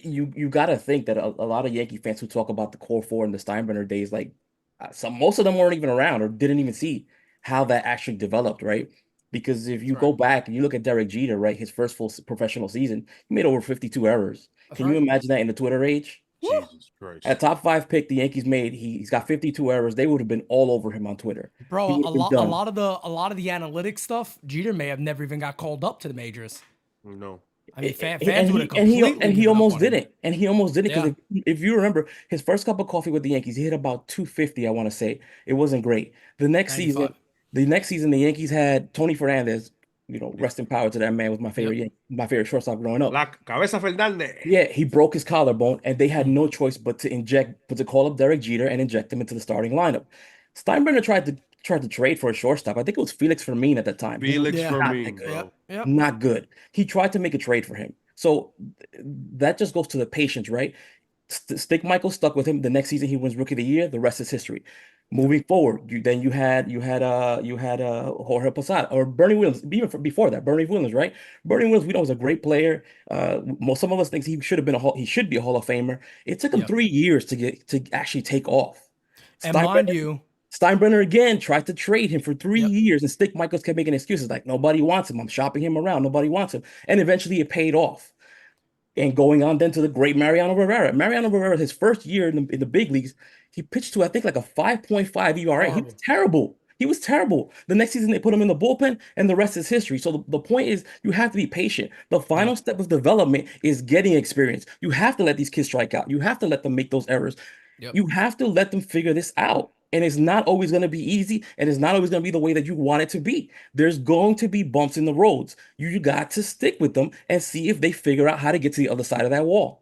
you got to think that a lot of Yankee fans who talk about the core four and the Steinbrenner days, like most of them weren't even around or didn't even see how that actually developed, right? Because if you go back and you look at Derek Jeter, right, his first full professional season, he made over 52 errors. Can you imagine that in the Twitter age? Jesus Christ. At top 5 pick the Yankees made, he's got 52 errors. They would have been all over him on Twitter. Bro, a lot of the analytics stuff, Jeter may have never even got called up to the majors. No. I mean, fans would have completely and he almost didn't. And he almost didn't because Yeah. if you remember his first cup of coffee with the Yankees, he hit about 250, I want to say. It wasn't great. The next 95. season, the Yankees had Tony Fernandez. Rest in power to that man, was my favorite my favorite shortstop growing up. La Cabeza Fernández. Yeah, he broke his collarbone, and they had no choice but to call up Derek Jeter and inject him into the starting lineup. Steinbrenner tried to trade for a shortstop. I think it was Felix Fermin at the time. Felix Fermin, not bro. Yep. Not good. He tried to make a trade for him. So that just goes to the patience, right? Stick Michael stuck with him. The next season he wins Rookie of the Year. The rest is history. Moving forward, you had Jorge Posada or Bernie Williams. Even before that, Bernie Williams, right? Bernie Williams, we know, was a great player. Some of us think he should be a Hall of Famer. It took him 3 years to actually take off. And mind you, Steinbrenner again tried to trade him for 3 years, and Stick Michaels kept making excuses like nobody wants him. I'm shopping him around. Nobody wants him, and eventually it paid off. And going on then to the great Mariano Rivera. Mariano Rivera, his first year in the big leagues, he pitched to I think like a 5.5 ERA. He was terrible. He was terrible. The next season they put him in the bullpen, and the rest is history. So the point is, you have to be patient. The final step of development is getting experience. You have to let these kids strike out. You have to let them make those errors. You have to let them figure this out. And it's not always going to be easy, and it's not always going to be the way that you want it to be. There's going to be bumps in the roads. You got to stick with them and see if they figure out how to get to the other side of that wall.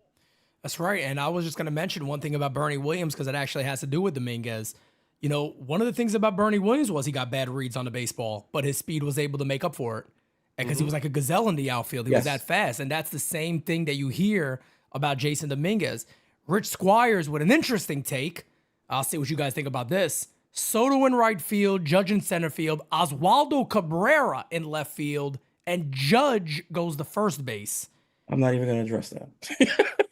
That's right. And I was just going to mention one thing about Bernie Williams because it actually has to do with Dominguez. One of the things about Bernie Williams was he got bad reads on the baseball, but his speed was able to make up for it. And because he was like a gazelle in the outfield, he was that fast. And that's the same thing that you hear about Jason Dominguez. Rich Squires with an interesting take. I'll see what you guys think about this. Soto in right field, Judge in center field, Oswaldo Cabrera in left field, and Judge goes to first base. I'm not even going to address that.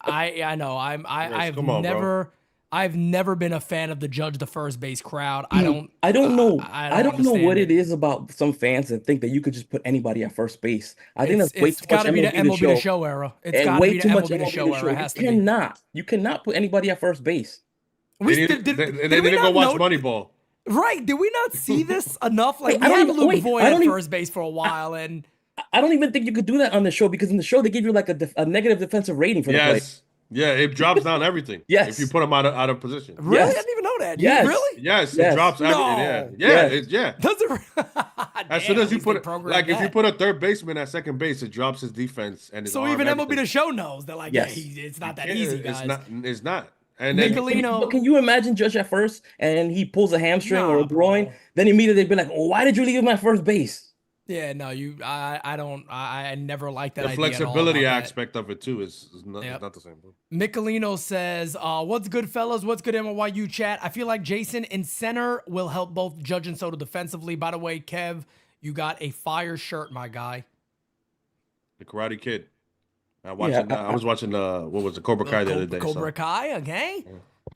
I know. I've come on, never. I've never been a fan of the judge the first base crowd. I don't I don't know. I I don't don't know understand what it it. is about some fans that think that you could just put anybody at first base. I think It's that's way it's too got much to be the MLB to MLB the show, show era. It's and got to way be the too much MLB the MLB to show show. era. It has to be. You cannot put anybody at first base. We They did need we to go not watch know? Moneyball. Right? Did we not see this enough? Like Wait, we had Luke I Voigt at don't even first base for a I, while, and I don't even think you could do that on the show because in the show they give you like a negative defensive rating for the play. Yes. Yeah, it drops down everything if you Yes. put them out of position. really, I Yes. didn't even know that. You Yes. really? Yes, it Yes. drops everything. Yeah. No. Yeah, Yes. it, yeah. Does it? As Damn, soon as at you least they put programmed if you that. put a third baseman at second base, it drops his defense and his So arm, even MLB everything. the show knows they're like, yeah, Yes. it's not that Yeah, easy, it's guys. not. It's not. And then Nicolino, But can you imagine Judge at first and he pulls a hamstring or nah, a groin? bro. Then immediately they'd be like, oh, why did you leave him at first base? Yeah, no, I don't, I never liked that the idea at all flexibility about that. aspect of it too is Yep. not the same. Michelino says, what's good, fellas? What's good, NYU chat? I feel like Jason in center will help both Judge and Soto defensively. By the way, Kev, you got a fire shirt, my guy. The Karate Kid. I Yeah, was watching what was it, Cobra Kai the other day. Cobra So. Kai, okay?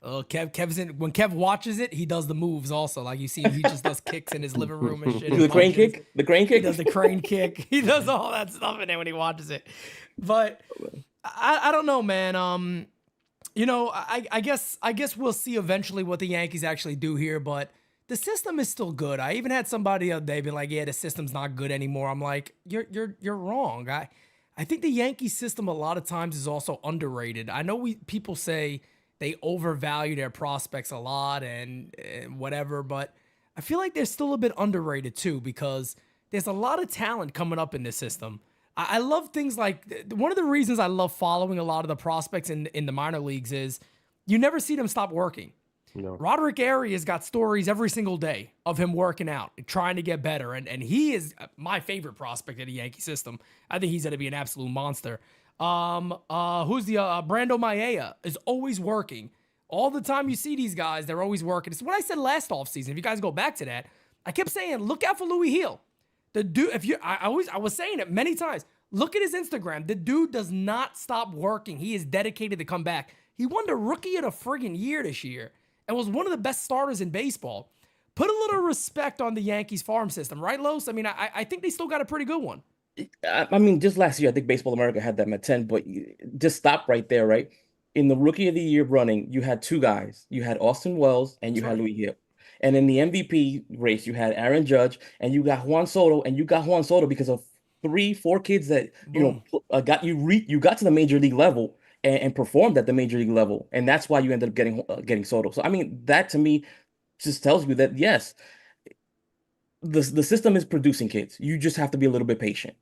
Kev's in, when Kev watches it, he does the moves also. Like you see him, he just does kicks in his living room and shit. Do the and crane punches. kick? The crane He kick? does the crane kick. He does all that stuff in there when he watches it. But I don't know, man. You know, I guess we'll see eventually what the Yankees actually do here, but the system is still good. I even had somebody the other day be like, "Yeah, the system's not good anymore." I'm like, "You're wrong." I think the Yankee system a lot of times is also underrated. I know people say they overvalue their prospects a lot and whatever, but I feel like they're still a bit underrated too because there's a lot of talent coming up in this system. I love things like one of the reasons I love following a lot of the prospects in the minor leagues is you never see them stop working. No. Roderick Arias got stories every single day of him working out and trying to get better. And he is my favorite prospect in the Yankee system. I think he's going to be an absolute monster. Who's the Brando Maeda is always working. All the time you see these guys, they're always working. It's what I said last offseason. If you guys go back to that, I kept saying, look out for Louis Hill. The dude, I was saying it many times. Look at his Instagram. The dude does not stop working. He is dedicated to come back. He won the Rookie of the friggin' Year this year and was one of the best starters in baseball. Put a little respect on the Yankees farm system, right, Los? I mean, I think they still got a pretty good one. I mean, just last year, I think Baseball America had them at 10, but just stop right there, right? In the Rookie of the Year running, you had two guys. You had Austin Wells and you had Louis Hill. And in the MVP race, you had Aaron Judge and you got Juan Soto, and you got Juan Soto because of 3-4 kids that got you got to the major league level and performed at the major league level, and that's why you ended up getting Soto. So I mean, that to me just tells you that yes, the system is producing kids. You just have to be a little bit patient.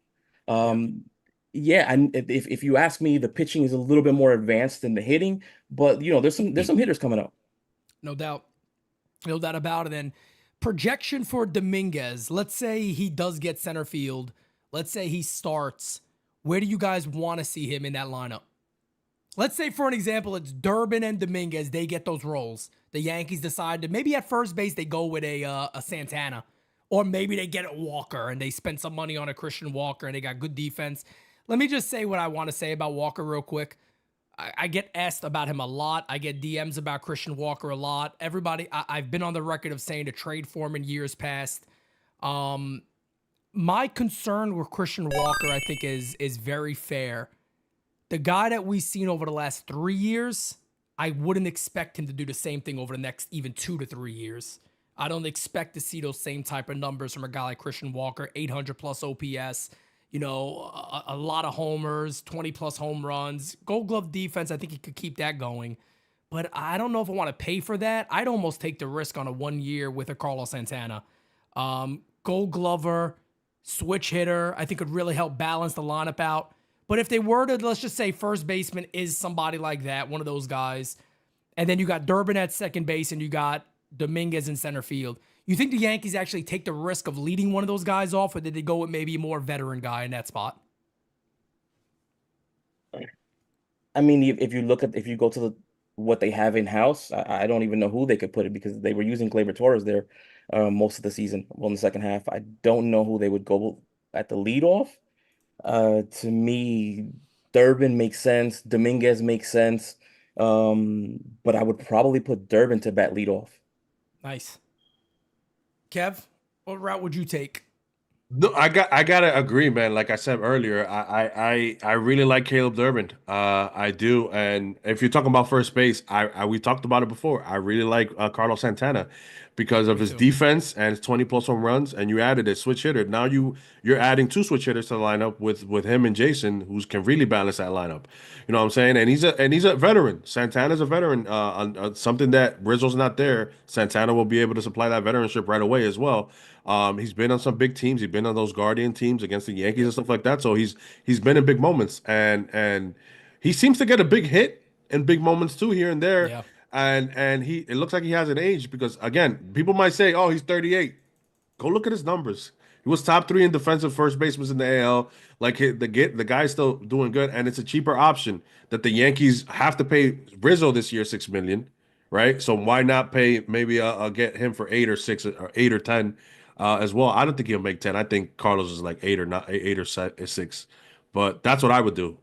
Yeah, and if you ask me, the pitching is a little bit more advanced than the hitting, but there's some hitters coming up. No doubt. No doubt about it. And projection for Dominguez, let's say he does get center field. Let's say he starts. Where do you guys want to see him in that lineup? Let's say, for an example, it's Durbin and Dominguez. They get those roles. The Yankees decide to maybe at first base they go with a Santana, or maybe they get a Walker and they spend some money on a Christian Walker and they got good defense. Let me just say what I want to say about Walker real quick. I get asked about him a lot. I get DMs about Christian Walker a lot. Everybody, I've been on the record of saying to trade for him in years past. My concern with Christian Walker, I think, is very fair. The guy that we've seen over the last 3 years, I wouldn't expect him to do the same thing over the next even 2 to 3 years. I don't expect to see those same type of numbers from a guy like Christian Walker, 800 plus OPS, a lot of homers, 20 plus home runs, Gold Glove defense. I think he could keep that going, but I don't know if I want to pay for that. I'd almost take the risk on a 1 year with a Carlos Santana. Gold Glover, switch hitter, I think could really help balance the lineup out. But if they were to, let's just say first baseman is somebody like that, one of those guys, and then you got Durbin at second base and you got Dominguez in center field, you think the Yankees actually take the risk of leading one of those guys off, or did they go with maybe a more veteran guy in that spot? I mean, if you go to what they have in house, I don't even know who they could put it because they were using Gleyber Torres there most of the season. Well, in the second half, I don't know who they would go at the leadoff. To me, Durbin makes sense. Dominguez makes sense. But I would probably put Durbin to bat leadoff. Nice. Kev, what route would you take? No, I gotta agree, man. Like I said earlier, I really like Caleb Durbin. I do. And if you're talking about first base, I we talked about it before. I really like Carlos Santana because of Me his too. defense and his 20 plus home runs. And you added a switch hitter. Now you're adding two switch hitters to the lineup with him and Jason, who can really balance that lineup. You know what I'm saying? And he's a veteran. Santana's a veteran. Something that Rizzo's not there. Santana will be able to supply that veteranship right away as well. He's been on some big teams. He's been on those Guardian teams against the Yankees and stuff like that. So he's been in big moments, and he seems to get a big hit in big moments too here and there. Yeah. And he it looks like he hasn't aged because again, people might say, "Oh, he's 38." Go look at his numbers. He was top three in defensive first baseman in the AL. Like the guy's still doing good, and it's a cheaper option that the Yankees have to pay Rizzo this year 6 million, right? So why not pay maybe get him for 8 or 10 as well? I don't think he'll make 10. I think Carlos is like 8 or 6, but that's what I would do.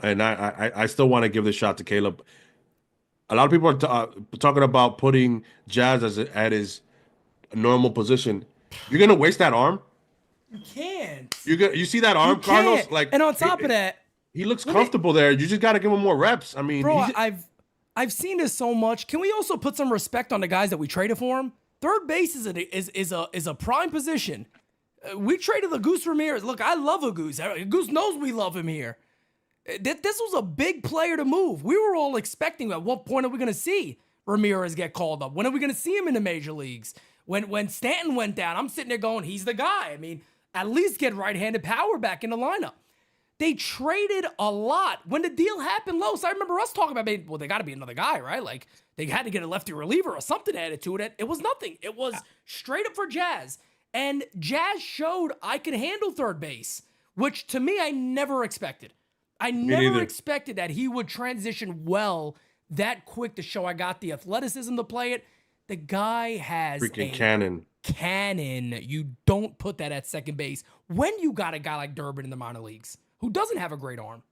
And I still want to give the shot to Caleb. A lot of people are talking about putting Jazz at his normal position. You're gonna waste that arm. You can't. You see that You arm, Carlos? can't. And on top of that, he looks let me, comfortable there. You just got to give him more reps. I mean, bro, I've seen this so much. Can we also put some respect on the guys that we traded for him? Third base is a prime position. We traded the Goose Ramirez. Look, I love a Goose. Goose knows we love him here. This was a big player to move. We were all expecting at what point are we going to see Ramirez get called up? When are we going to see him in the major leagues? When Stanton went down, I'm sitting there going, he's the guy. I mean, at least get right-handed power back in the lineup. They traded a lot. When the deal happened, Los, I remember us talking about, well, they got to be another guy, right? Like, they had to get a lefty reliever or something added to it. It was nothing. It was straight up for Jazz. And Jazz showed I could handle third base, which to me, I never expected. I never expected that he would transition well that quick to show I got the athleticism to play it. The guy has freaking cannon. Cannon. You don't put that at second base when you got a guy like Durbin in the minor leagues who doesn't have a great arm.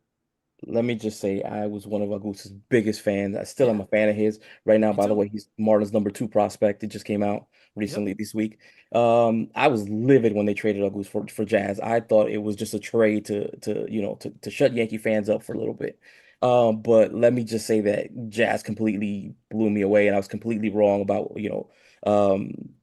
Let me just say, I was one of Agusa's biggest fans. I still am a fan of his. Right now, by the way, he's Martin's #2 prospect. It just came out recently this week. I was livid when they traded Agus for Jazz. I thought it was just a trade to shut Yankee fans up for a little bit. But let me just say that Jazz completely blew me away, and I was completely wrong about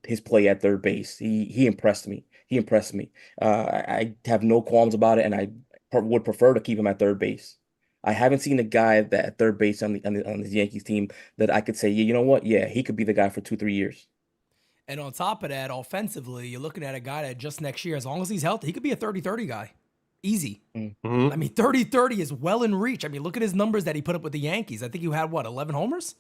his play at third base. He impressed me. He impressed me. I have no qualms about it, and I would prefer to keep him at third base. I haven't seen a guy that at third base on the Yankees team that I could say, yeah, you know what? Yeah, he could be the guy for 2, 3 years. And on top of that, offensively, you're looking at a guy that just next year, as long as he's healthy, he could be a 30-30 guy. Easy. Mm-hmm. I mean, 30-30 is well in reach. I mean, look at his numbers that he put up with the Yankees. I think you had, 11 homers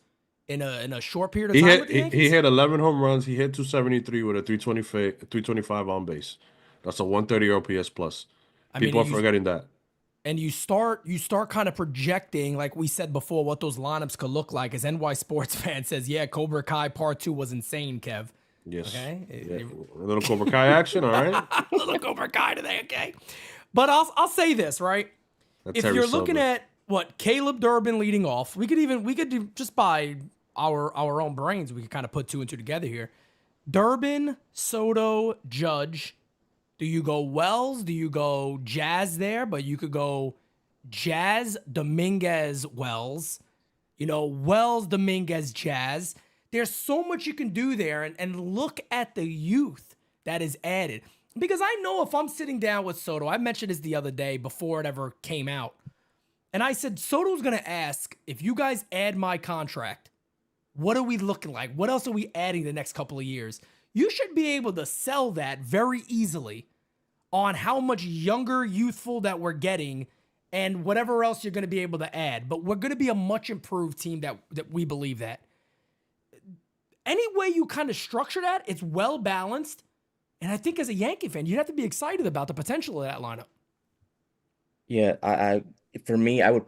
in a short period of time with the Yankees? He hit 11 home runs. He hit 273 with a 325 on base. That's a 130 OPS plus. People are forgetting that. And you start kind of projecting, like we said before, what those lineups could look like. As NY Sports fan says, yeah, Cobra Kai Part 2 was insane, Kev. Yes. Okay. Yeah. A little Cobra Kai action, all right. A little Cobra Kai today, okay. But I'll say this, right? That's if you're looking at what Caleb Durbin leading off, we could do just by our own brains, we could kind of put 2 and 2 together here. Durbin, Soto, Judge. Do you go Wells? Do you go Jazz there? But you could go Jazz, Dominguez, Wells. Wells, Dominguez, Jazz. There's so much you can do there. And look at the youth that is added. Because I know if I'm sitting down with Soto, I mentioned this the other day before it ever came out. And I said, Soto's going to ask, if you guys add my contract, what are we looking like? What else are we adding the next couple of years? You should be able to sell that very easily on how much younger, youthful that we're getting and whatever else you're going to be able to add. But we're going to be a much improved team that we believe that. Any way you kind of structure that, it's well balanced. And I think as a Yankee fan, you'd have to be excited about the potential of that lineup. Yeah, for me, I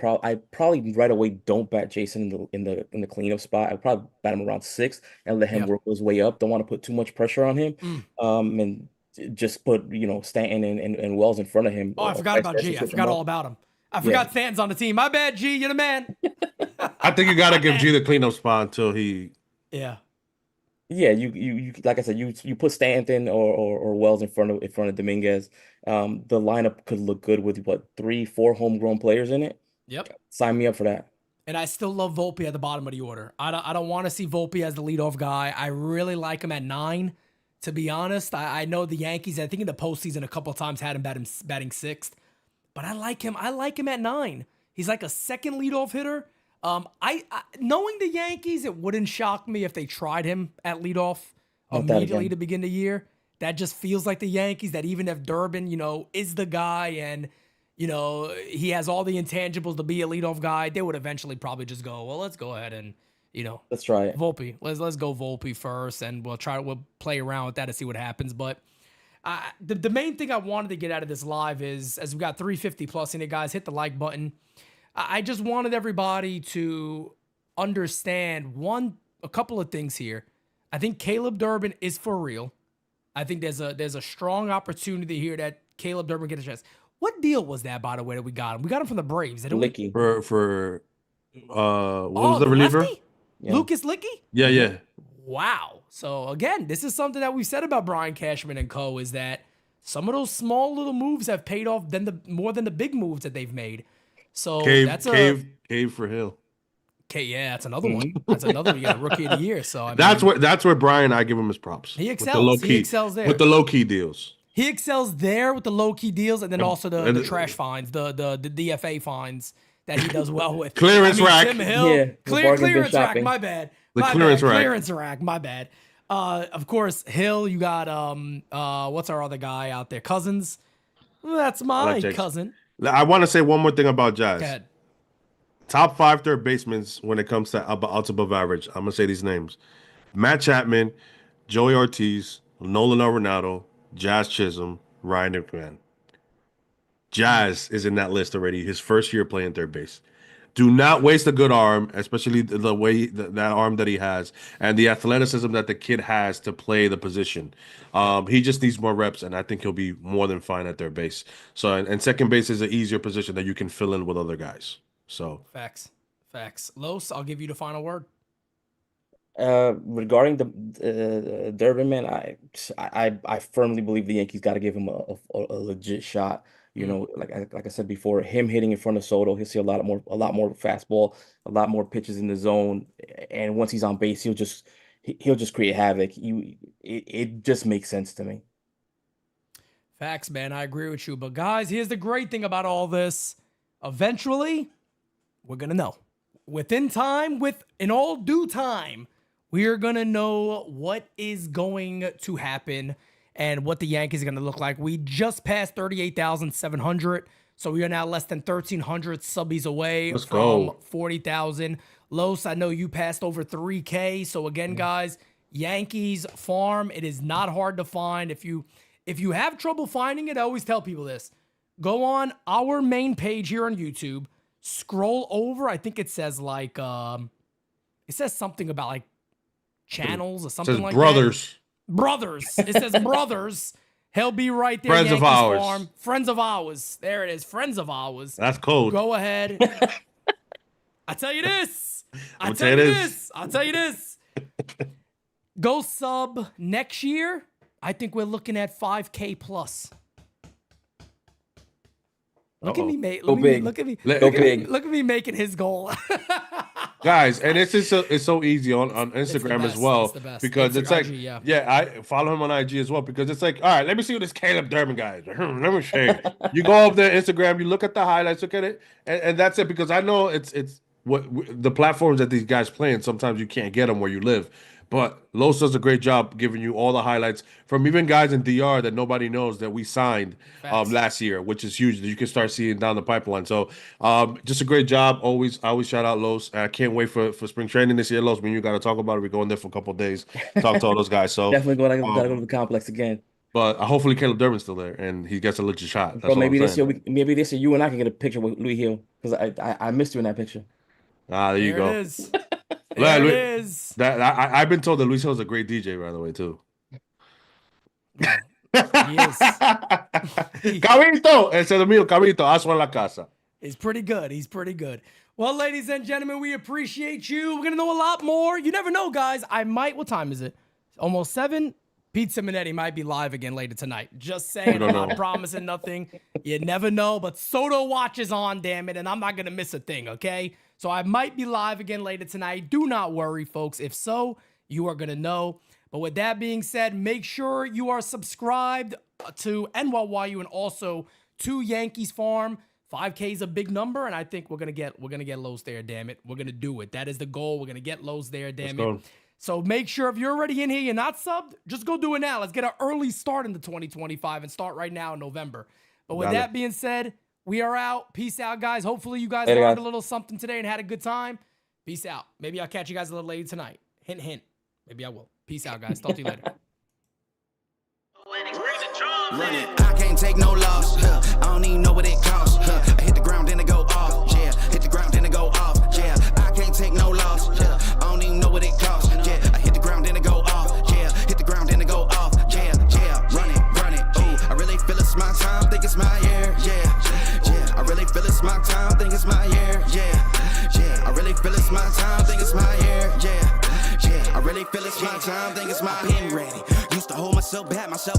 probably right away don't bat Jason in the cleanup spot. I'd probably bat him around 6 and let him work his way up. Don't want to put too much pressure on him. And just put Stanton and Wells in front of him. Oh, I forgot about G. I forgot all about him. I forgot Stanton's on the team. My bad, G. You're the man. I think you gotta give G the cleanup spot until he. Yeah. Yeah, you like I said, you put Stanton or Wells in front of Dominguez. The lineup could look good with what, 3, 4 homegrown players in it. Yep. Sign me up for that. And I still love Volpe at the bottom of the order. I don't want to see Volpe as the leadoff guy. I really like him at 9. To be honest, I know the Yankees, I think in the postseason a couple of times had him batting 6th. But I like him. I like him at 9. He's like a second leadoff hitter. I knowing the Yankees, it wouldn't shock me if they tried him at leadoff Not that immediately again. to begin the year. That just feels like the Yankees, that even if Durbin, is the guy and, he has all the intangibles to be a leadoff guy, they would eventually probably just go, well, let's go ahead and, Let's try it. Volpe. Let's go Volpe first, and we'll play around with that to see what happens. But the main thing I wanted to get out of this live is, as we got 350 plus in it, guys, hit the like button. I just wanted everybody to understand a couple of things here. I think Caleb Durbin is for real. I think there's a strong opportunity here that Caleb Durbin gets a chance. What deal was that, by the way, that we got him? We got him from the Braves. Didn't we? Licky. For what was the the reliever? lefty? Yeah. Lucas Licky? Yeah. Wow. So again, this is something that we've said about Brian Cashman and co. is that some of those small little moves have paid off more than the big moves that they've made. So Cave for Hill. Okay, yeah, that's another one. That's another one. You got a rookie of the year. So That's where Brian, I give him his props. He With the excels. low-key- He excels there. with the low key deals. he excels there with the low key deals, and then also the and- trash fines, the DFA fines that he does well with. Clearance rack. Tim Hill, Yeah, the bargain bin clearance rack. shopping. My bad. The My clearance bad. rack. Clearance rack. My bad. Of course, Hill. You got what's our other guy out there? Cousins. That's my like Jake. cousin. I want to say one more thing about Jazz. Go ahead. Top 5 third basemen when it comes to outs above average. I'm gonna say these names: Matt Chapman, Joey Ortiz, Nolan Arenado, Jazz Chisholm, Ryan McMahon. Jazz is in that list already. His first year playing third base. Do not waste a good arm, especially the way that arm that he has and the athleticism that the kid has to play the position. He just needs more reps, and I think he'll be more than fine at third base. So, and second base is an easier position that you can fill in with other guys. So, Facts. Los, I'll give you the final word. Regarding the Durbin, man, I firmly believe the Yankees got to give him a legit shot. Like I said before, him hitting in front of Soto, he'll see a lot more fastball, a lot more pitches in the zone, and once he's on base, he'll just create havoc. It just makes sense to me. Facts, man. I agree with you. But guys, here's the great thing about all this. Eventually, we're gonna know. In all due time, we are gonna know what is going to happen and what the Yankees are going to look like. We just passed 38,700, so we are now less than 1,300 subbies away from 40,000. Los, I know you passed over 3K. So again, guys, Yankees farm, it is not hard to find. If you have trouble finding it, I always tell people this. Go on our main page here on YouTube, scroll over. I think it says it says something about like channels or something like brothers. that. Brothers. It says brothers. He'll be right there. Friends of ours. Farm. Friends of ours. There it is. Friends of ours. That's code. Go ahead. I tell you this. I'll tell you this. Go sub next year. I think we're looking at 5K plus. Look at me, mate. Look at me making his goal. Guys, and it's so easy on Instagram as well, because it's like IG, I follow him on IG as well, because it's like, all right, let me see what this Caleb Durbin guy is. Let me show you. You go up there Instagram, you look at the highlights, look at it, and that's it. Because I know it's what the platforms that these guys play in, sometimes you can't get them where you live. But Los does a great job giving you all the highlights from even guys in DR that nobody knows that we signed last year, which is huge that you can start seeing down the pipeline. So just a great job. I always shout out Los. I can't wait for spring training this year, Los. When you got to talk about it, we're going there for a couple of days, talk to all those guys. So definitely gotta go to the complex again. But hopefully Caleb Durbin's still there and he gets a legit shot. That's Bro, maybe what I'm this saying. year, you and I can get a picture with Louis Hill, because I missed you in that picture. There you go. It is. There it is. I've been told that Luis Hill's a great DJ, by the way, too. He is. Cabrito, ese es mío, Cabrito, aso en la casa. He's pretty good. Well, ladies and gentlemen, we appreciate you. We're going to know a lot more. You never know, guys. What time is it? Almost 7? Pete Simonetti might be live again later tonight. Just saying, I'm not promising nothing. You never know, but Soto watch is on, damn it, and I'm not going to miss a thing, okay? So I might be live again later tonight. Do not worry, folks. If so, you are going to know. But with that being said, make sure you are subscribed to NYYU and also to Yankees Farm. 5K is a big number, and I think we're gonna get Lowe's there. Damn it, we're gonna do it. That is the goal. We're gonna get Lowe's there. Damn it. So make sure if you're already in here, you're not subbed, just go do it now. Let's get an early start into 2025 and start right now in November. But with that being said, we are out. Peace out, guys. Hopefully you guys learned a little something today and had a good time. Peace out. Maybe I'll catch you guys a little later tonight. Hint, hint. Maybe I will. Peace out, guys. Talk to you later. I can't take no loss. I don't even know what it costs. I hit the ground, then it go off. Yeah, hit the ground, then it go off. Yeah, I can't take no loss. I don't even know what it costs. Yeah, I hit the ground, then it go off. Yeah, hit the ground, then it go off. Yeah, run it. Ooh, I really feel it's my time. Think it's my year. Yeah. I really feel it's my time. Think it's my year. Yeah. I really feel it's my time. Think it's my year. Yeah. I really feel it's my time. Think it's my pen ready. Used to hold myself back, myself.